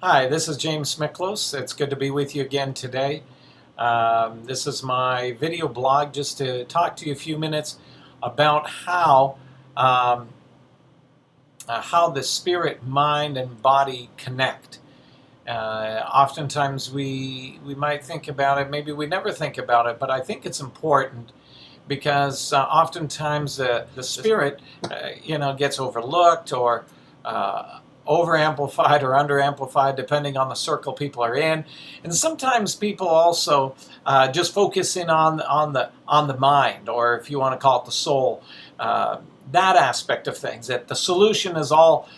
Hi, this is James Miklos. It's good to be with you again today. This is my video blog just to talk to you a few minutes about how the spirit, mind, and body connect. Oftentimes we might think about it, maybe we never think about it, but I think it's important because oftentimes the spirit gets overlooked or over-amplified or under-amplified depending on the circle people are in. And sometimes people also just focus in on the mind, or if you want to call it the soul, that aspect of things, that the solution is all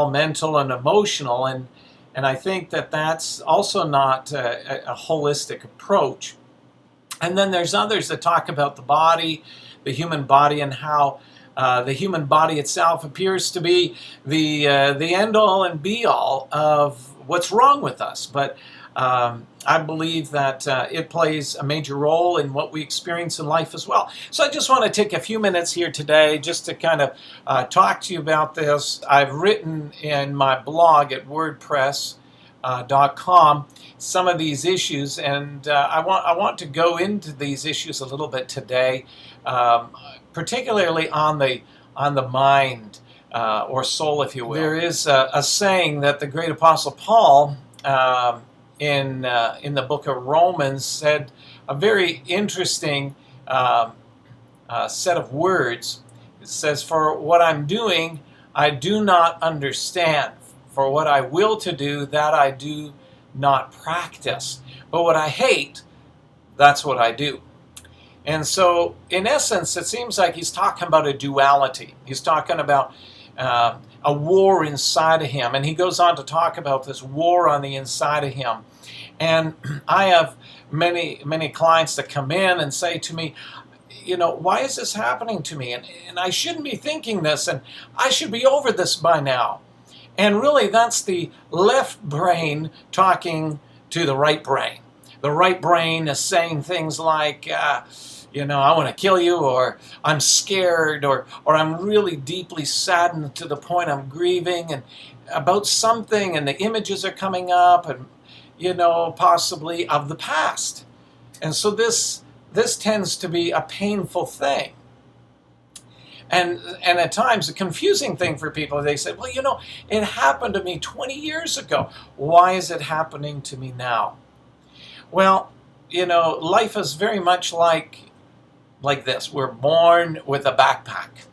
mental and emotional, and I think that that's also not a holistic approach. And then there's others that talk about the body, the human body, and how the human body itself appears to be the end-all and be-all of what's wrong with us. But I believe that it plays a major role in what we experience in life as well. So I just want to take a few minutes here today just to kind of talk to you about this. I've written in my blog at wordpress.com some of these issues, and I want to go into these issues a little bit today, particularly on the mind or soul, if you will. There is a saying that the great apostle Paul in the book of Romans said, a very interesting set of words. It says, "For what I'm doing, I do not understand. For what I will to do, that I do not practice. But what I hate, that's what I do." And so, in essence, it seems like he's talking about a duality. He's talking about a war inside of him. And he goes on to talk about this war on the inside of him. And I have many clients that come in and say to me, why is this happening to me? And I shouldn't be thinking this, and I should be over this by now. And really, that's the left brain talking to the right brain. The right brain is saying things like, I want to kill you, or I'm scared, or I'm really deeply saddened to the point I'm grieving and about something, and the images are coming up, and possibly of the past. And so this tends to be a painful thing. And at times, a confusing thing for people. They say, well, it happened to me 20 years ago. Why is it happening to me now? Well, life is very much like this. We're born with a backpack.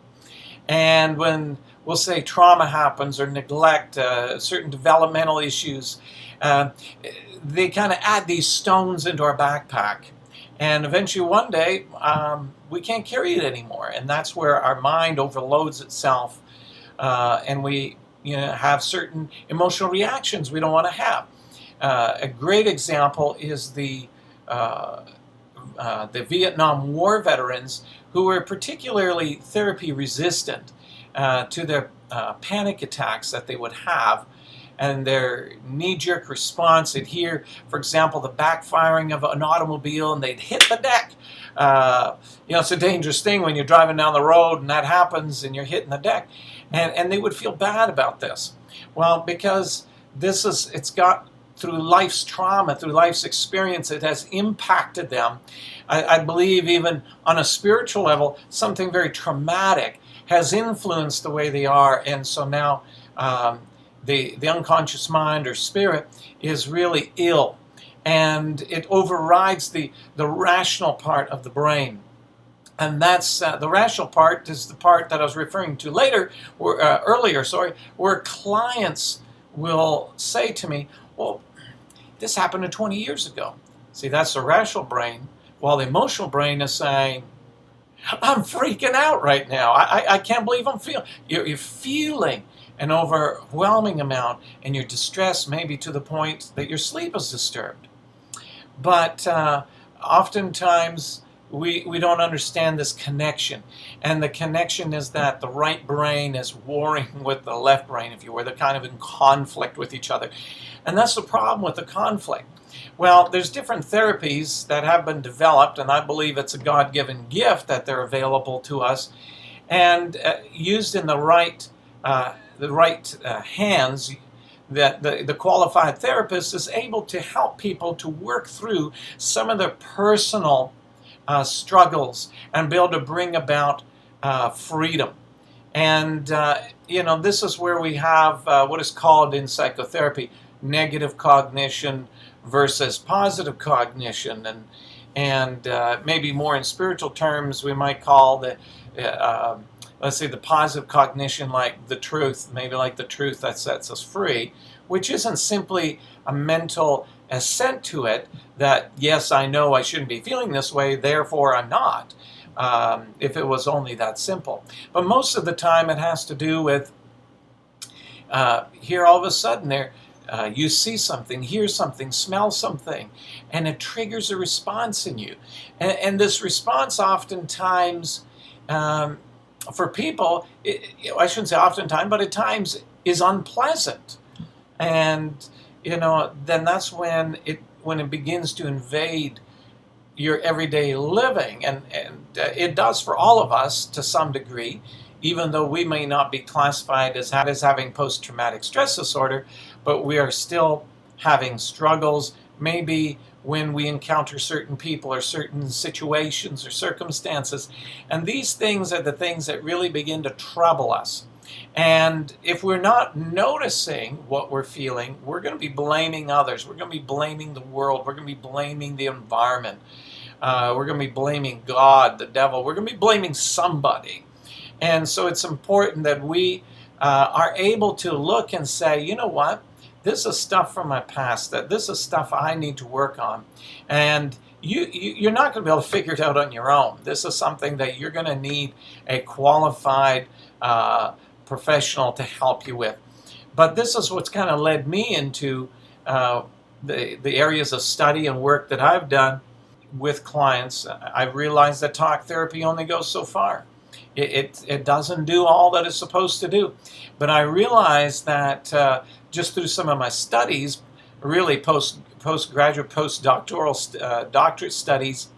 And when, we'll say, trauma happens or neglect, certain developmental issues, they kind of add these stones into our backpack. And eventually one day, we can't carry it anymore. And that's where our mind overloads itself. And we have certain emotional reactions we don't want to have. A great example is the Vietnam War veterans who were particularly therapy resistant to their panic attacks that they would have, and their knee-jerk response. They'd hear, for example, the backfiring of an automobile, and they'd hit the deck. It's a dangerous thing when you're driving down the road and that happens and you're hitting the deck. And they would feel bad about this. Well, because it's got, through life's trauma, through life's experience, it has impacted them. I believe even on a spiritual level, something very traumatic has influenced the way they are. And so now the unconscious mind or spirit is really ill. And it overrides the rational part of the brain. And that's the rational part is the part that I was referring to earlier, where clients will say to me, well, this happened 20 years ago. See, that's the rational brain, while the emotional brain is saying, I'm freaking out right now. I can't believe I'm feeling. You're feeling an overwhelming amount, and you're distressed maybe to the point that your sleep is disturbed. But oftentimes we don't understand this connection. And the connection is that the right brain is warring with the left brain, if you were. They're kind of in conflict with each other. And that's the problem with the conflict. Well, there's different therapies that have been developed, and I believe it's a God-given gift that they're available to us. And used in the right hands, that the qualified therapist is able to help people to work through some of their personal struggles and be able to bring about freedom. And, this is where we have what is called in psychotherapy negative cognition versus positive cognition. And maybe more in spiritual terms, we might call let's say the positive cognition like the truth, maybe like the truth that sets us free, which isn't simply a mental assent to it that, yes, I know I shouldn't be feeling this way, therefore I'm not, if it was only that simple. But most of the time it has to do with here all of a sudden you see something, hear something, smell something, and it triggers a response in you. And this response oftentimes, for people, I shouldn't say oftentimes, but at times is unpleasant. And, then that's when it begins to invade your everyday living. And it does for all of us to some degree, even though we may not be classified as having post-traumatic stress disorder, but we are still having struggles, maybe when we encounter certain people or certain situations or circumstances. And these things are the things that really begin to trouble us. And if we're not noticing what we're feeling, we're going to be blaming others. We're going to be blaming the world. We're going to be blaming the environment. We're going to be blaming God, the devil. We're going to be blaming somebody. And so it's important that we are able to look and say, you know what? This is stuff from my past, that this is stuff I need to work on. And you're not going to be able to figure it out on your own. This is something that you're going to need a qualified professional to help you with. But this is what's kind of led me into the areas of study and work that I've done with clients. I've realized that talk therapy only goes so far. It doesn't do all that it's supposed to do. But I realized that just through some of my studies, really postgraduate, postdoctoral doctorate studies,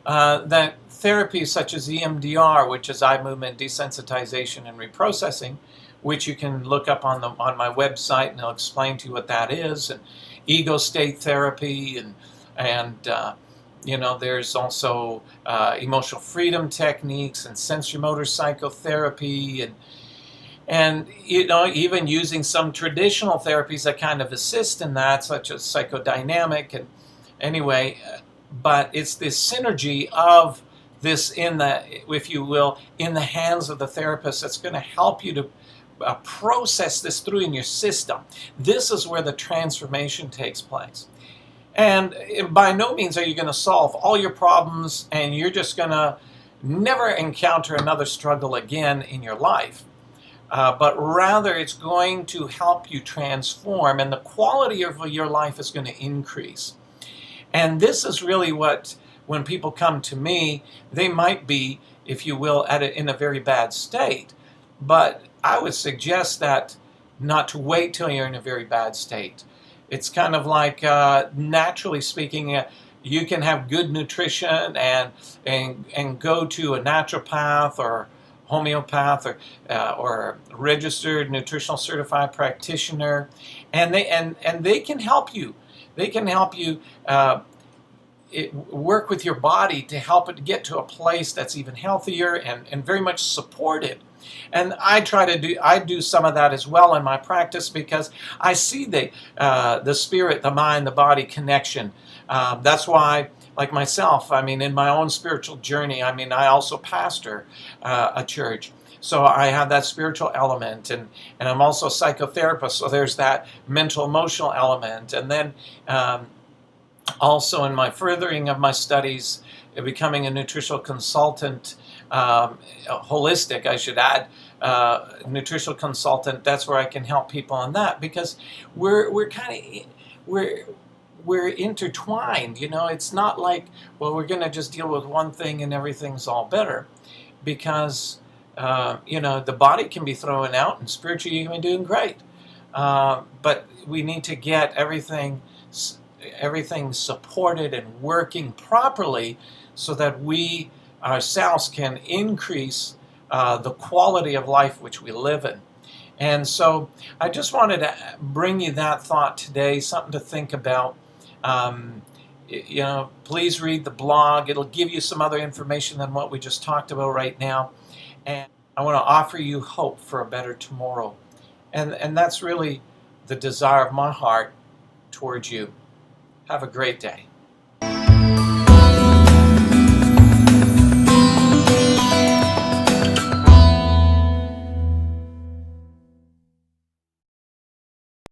that therapies such as EMDR, which is eye movement desensitization and reprocessing, which you can look up on my website, and I'll explain to you what that is, and ego state therapy, and there's also emotional freedom techniques and sensory-motor psychotherapy, and even using some traditional therapies that kind of assist in that, such as psychodynamic. And anyway, but it's this synergy of this if you will, in the hands of the therapist that's going to help you to process this through in your system. This is where the transformation takes place. And by no means are you going to solve all your problems and you're just going to never encounter another struggle again in your life. But rather it's going to help you transform, and the quality of your life is going to increase. And this is really what, when people come to me, they might be, if you will, in a very bad state. But I would suggest that not to wait till you're in a very bad state. It's kind of like, naturally speaking, you can have good nutrition and go to a naturopath or homeopath or registered nutritional certified practitioner, and they can help you. They can help you work with your body to help it get to a place that's even healthier and very much supported. And I do some of that as well in my practice, because I see the spirit, the mind, the body connection. That's why, like myself, in my own spiritual journey, I also pastor a church. So I have that spiritual element, and I'm also a psychotherapist, so there's that mental emotional element. And then also in my furthering of my studies, becoming a nutritional consultant, holistic, I should add, nutritional consultant. That's where I can help people on that, because we're intertwined. It's not like, well, we're going to just deal with one thing and everything's all better, because the body can be thrown out and spiritually you can be doing great, but we need to get everything supported and working properly so that we ourselves can increase the quality of life which we live in. And so I just wanted to bring you that thought today, something to think about. Please read the blog. It'll give you some other information than what we just talked about right now. And I want to offer you hope for a better tomorrow. And that's really the desire of my heart towards you. Have a great day.